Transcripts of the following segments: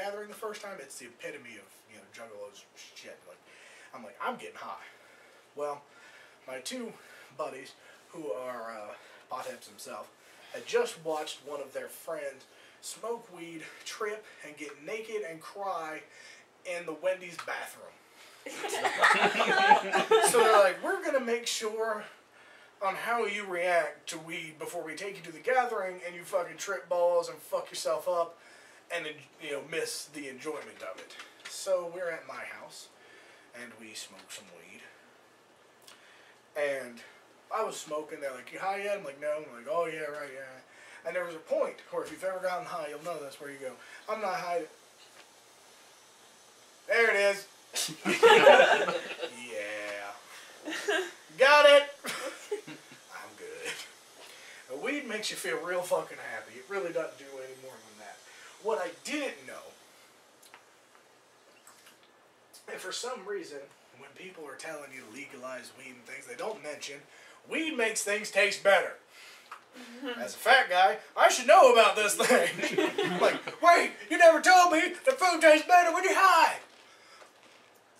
gathering the first time, it's the epitome of, you know, Juggalos shit. Like, I'm getting high. Well, my two buddies, who are potheads themselves, had just watched one of their friends smoke weed, trip, and get naked and cry in the Wendy's bathroom. So they're like, we're going to make sure on how you react to weed before we take you to the gathering and you fucking trip balls and fuck yourself up and, you know, miss the enjoyment of it. So we're at my house and we smoke some weed. And I was smoking. They're like, you high yet? I'm like, no. I'm like, oh yeah, right, yeah. And there was a point where if you've ever gotten high, you'll know that's where you go, I'm not high. There it is. Yeah. Got it. I'm good. But weed makes you feel real fucking happy. It really doesn't do any more than that. What I didn't know, and for some reason, when people are telling you to legalize weed and things, they don't mention weed makes things taste better. As a fat guy, I should know about this thing. Like, wait, you never told me that food tastes better when you're high.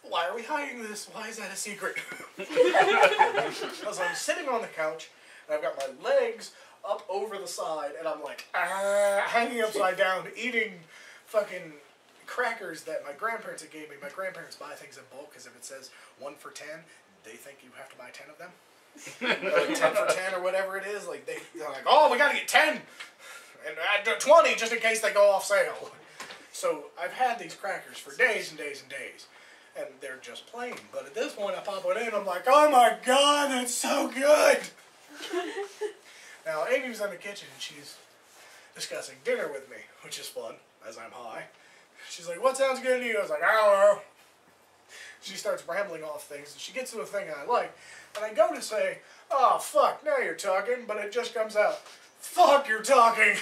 Why are we hiding this? Why is that a secret? Because I'm sitting on the couch, and I've got my legs up over the side, and I'm like, hanging upside down, eating fucking crackers that my grandparents had gave me. My grandparents buy things in bulk, because if it says 1 for 10, they think you have to buy 10 of them. Like 10 for 10 or whatever it is. Like they're like, oh, we gotta get 10 and add 20 just in case they go off sale. So I've had these crackers for days and days and days, and they're just plain. But at this point, I pop it in. I'm like, oh my god, that's so good. Now Amy was in the kitchen and she's discussing dinner with me, which is fun as I'm high. She's like, what sounds good to you? I was like, I don't know. She starts rambling off things, and she gets to the thing I like. And I go to say, oh, fuck, now you're talking, but it just comes out, fuck, you're talking.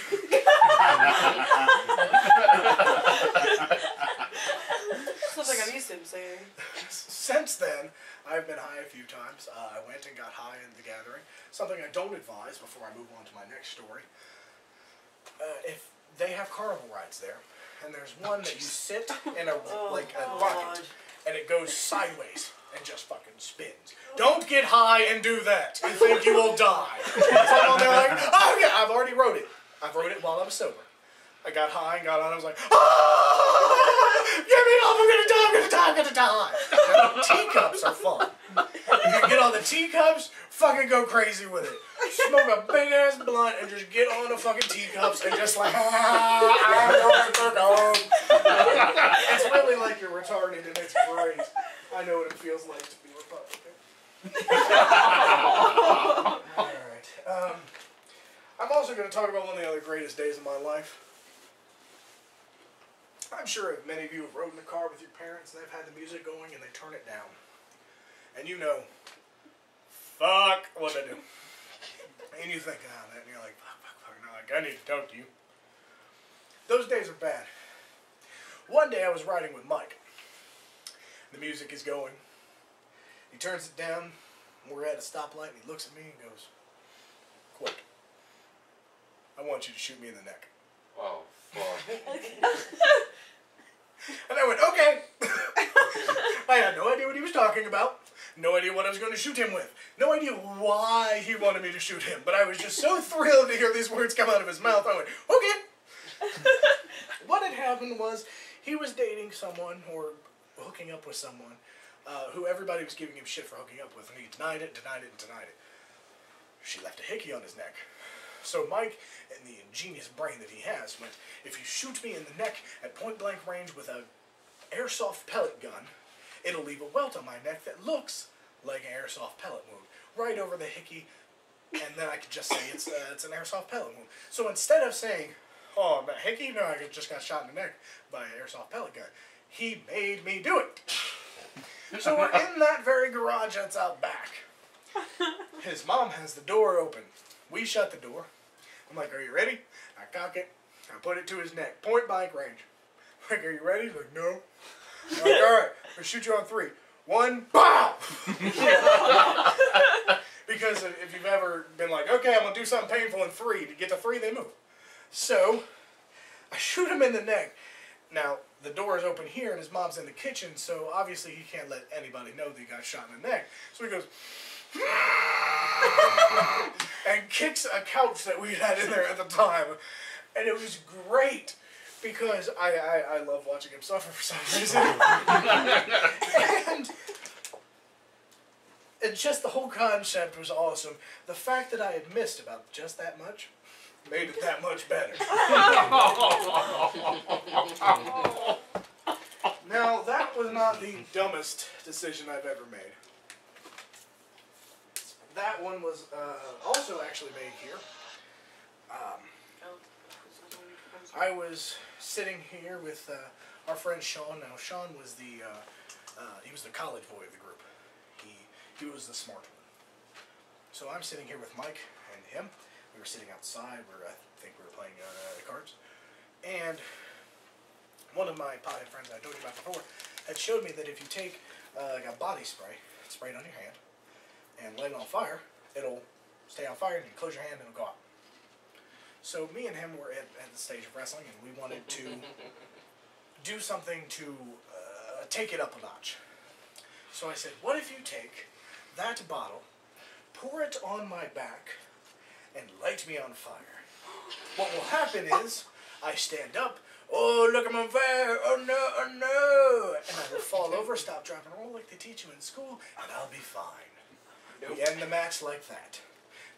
Sounds like I'm used to him saying. Since then, I've been high a few times. I went and got high in the gathering. Something I don't advise before I move on to my next story. If they have carnival rides there, and there's one that you sit in a bucket, and it goes sideways and just fucking spins. Don't get high and do that. You think you will die. So they're like, oh yeah, I've already wrote it. I wrote it while I was sober. I got high and got on. I was like, ah, get me off! I'm gonna die! I'm gonna die! I'm gonna die! Now, teacups are fun. You can get on the teacups, fucking go crazy with it. Smoke a big ass blunt and just get on the fucking teacups and just like, it's really like you're retarded and it's great. I know what it feels like to be Republican. Alright. I'm also going to talk about one of the other greatest days of my life. I'm sure many of you have rode in the car with your parents and they've had the music going and they turn it down. And you know, fuck, what I do. And you think, oh, that, and you're like, fuck, and I'm like, I need to talk to you. Those days are bad. One day I was riding with Mike. The music is going. He turns it down. We're at a stoplight and he looks at me and goes, quick, I want you to shoot me in the neck. Oh, fuck. And I went, okay. I had no idea what he was talking about. No idea what I was going to shoot him with. No idea why he wanted me to shoot him. But I was just so thrilled to hear these words come out of his mouth. I went, okay. What had happened was he was dating someone or hooking up with someone who everybody was giving him shit for hooking up with. And he denied it, denied it, and denied it. She left a hickey on his neck. So Mike, in the ingenious brain that he has, went, if you shoot me in the neck at point-blank range with an airsoft pellet gun, it'll leave a welt on my neck that looks like an airsoft pellet wound, right over the hickey, and then I could just say it's an airsoft pellet wound. So instead of saying, oh, the hickey? No, I just got shot in the neck by an airsoft pellet gun. He made me do it. So we're in that very garage that's out back. His mom has the door open. We shut the door. I'm like, are you ready? I cock it. I put it to his neck. Point blank range. I'm like, are you ready? He's like, no. I'm like, alright, I'll shoot you on 3. 1, BOW! Because if you've ever been like, okay, I'm going to do something painful in 3. To get to 3, they move. So, I shoot him in the neck. Now, the door is open here and his mom's in the kitchen, so obviously he can't let anybody know that he got shot in the neck. So he goes, and kicks a couch that we had in there at the time. And it was great because I love watching him suffer for some reason. and just the whole concept was awesome. The fact that I had missed about just that much made it that much better. Now, that was not the dumbest decision I've ever made. That one was also actually made here. I was sitting here with our friend Sean. Now, Sean was he was the college boy of the group. He was the smart one. So I'm sitting here with Mike and him. We were sitting outside where I think we were playing cards. And one of my pothead friends I told you about before had showed me that if you take like a body spray, spray it on your hand, and light it on fire, it'll stay on fire, and you close your hand and it'll go out. So me and him were at the stage of wrestling, and we wanted to do something to take it up a notch. So I said, what if you take that bottle, pour it on my back, and light me on fire? What will happen is, I stand up, oh, look, I'm on fire, oh no, oh no, and I will fall over, stop, drop, and roll like they teach you in school, and I'll be fine. Nope. We end the match like that.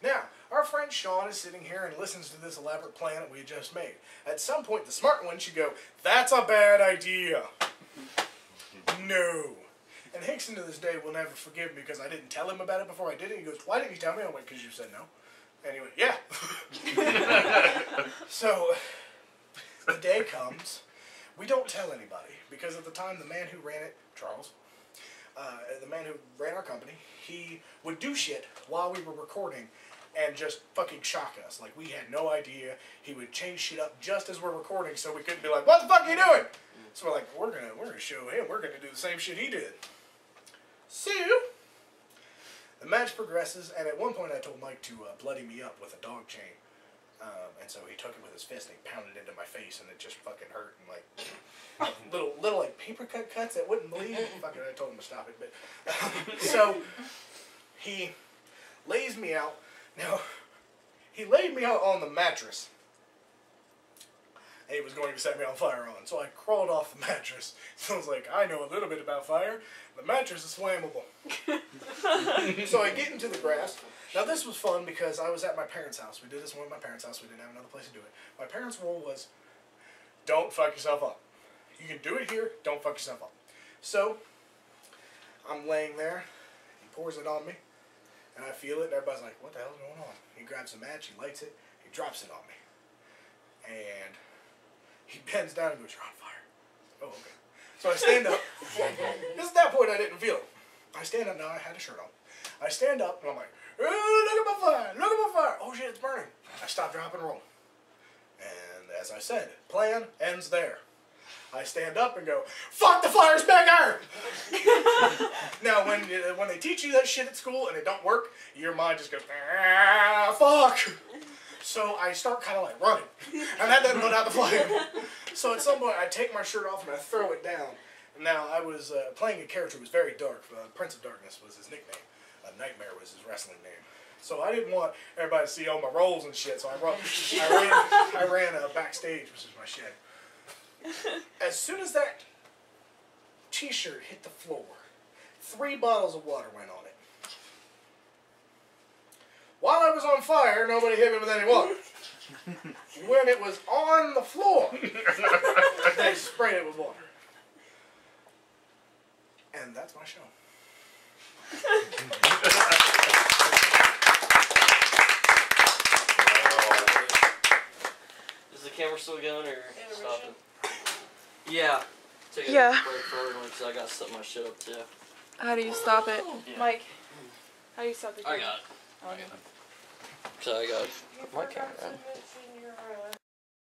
Now, our friend Sean is sitting here and listens to this elaborate plan that we had just made. At some point, the smart one should go, that's a bad idea. No. And Hickson to this day will never forgive me because I didn't tell him about it before I did it. He goes, why didn't you tell me? I went, because you said no. And he went, yeah. So, the day comes. We don't tell anybody because at the time, the man who ran it, Charles, the man who ran our company, he would do shit while we were recording and just fucking shock us. Like, we had no idea. He would change shit up just as we're recording so we couldn't be like, what the fuck are you doing? So we're like, we're gonna show him. We're gonna do the same shit he did. So, the match progresses, and at one point I told Mike to bloody me up with a dog chain. And so he took it with his fist and he pounded it into my face, and it just fucking hurt. And like little like paper cuts that wouldn't bleed. Fucking, I told him to stop it, but so he lays me out. Now he laid me out on the mattress. And he was going to set me on fire on. So I crawled off the mattress. So I was like, I know a little bit about fire. The mattress is flammable. So I get into the grass. Now this was fun because I was at my parents' house. We did this one at my parents' house. We didn't have another place to do it. My parents' rule was, don't fuck yourself up. You can do it here, don't fuck yourself up. So, I'm laying there. He pours it on me. And I feel it. And everybody's like, what the hell's going on? He grabs a match, he lights it, he drops it on me. And he bends down and goes, you're on fire. Oh, okay. So I stand up. This at that point I didn't feel it. I stand up now, I had a shirt on. I stand up and I'm like, oh, look at my fire, look at my fire. Oh shit, it's burning. I stop, drop, and roll. And as I said, plan ends there. I stand up and go, fuck, the fire's bigger! Now, when they teach you that shit at school and it don't work, your mind just goes, ah, fuck! So I start kind of like running, and that doesn't put out the flame. So at some point, I take my shirt off and I throw it down. Now, I was playing a character who was very dark. Prince of Darkness was his nickname. Nightmare was his wrestling name. So I didn't want everybody to see all my rolls and shit, so I ran backstage, which is my shed. As soon as that t-shirt hit the floor, 3 bottles of water went on it. While I was on fire, nobody hit me with any water. When it was on the floor, they sprayed it with water. And that's my show. Is the camera still going or stopping? Yeah. Take a break for everyone because I got to set my shit up too. How do you stop it? Yeah. Mike, how do you stop the camera? I got it. Okay. So I got my camera on.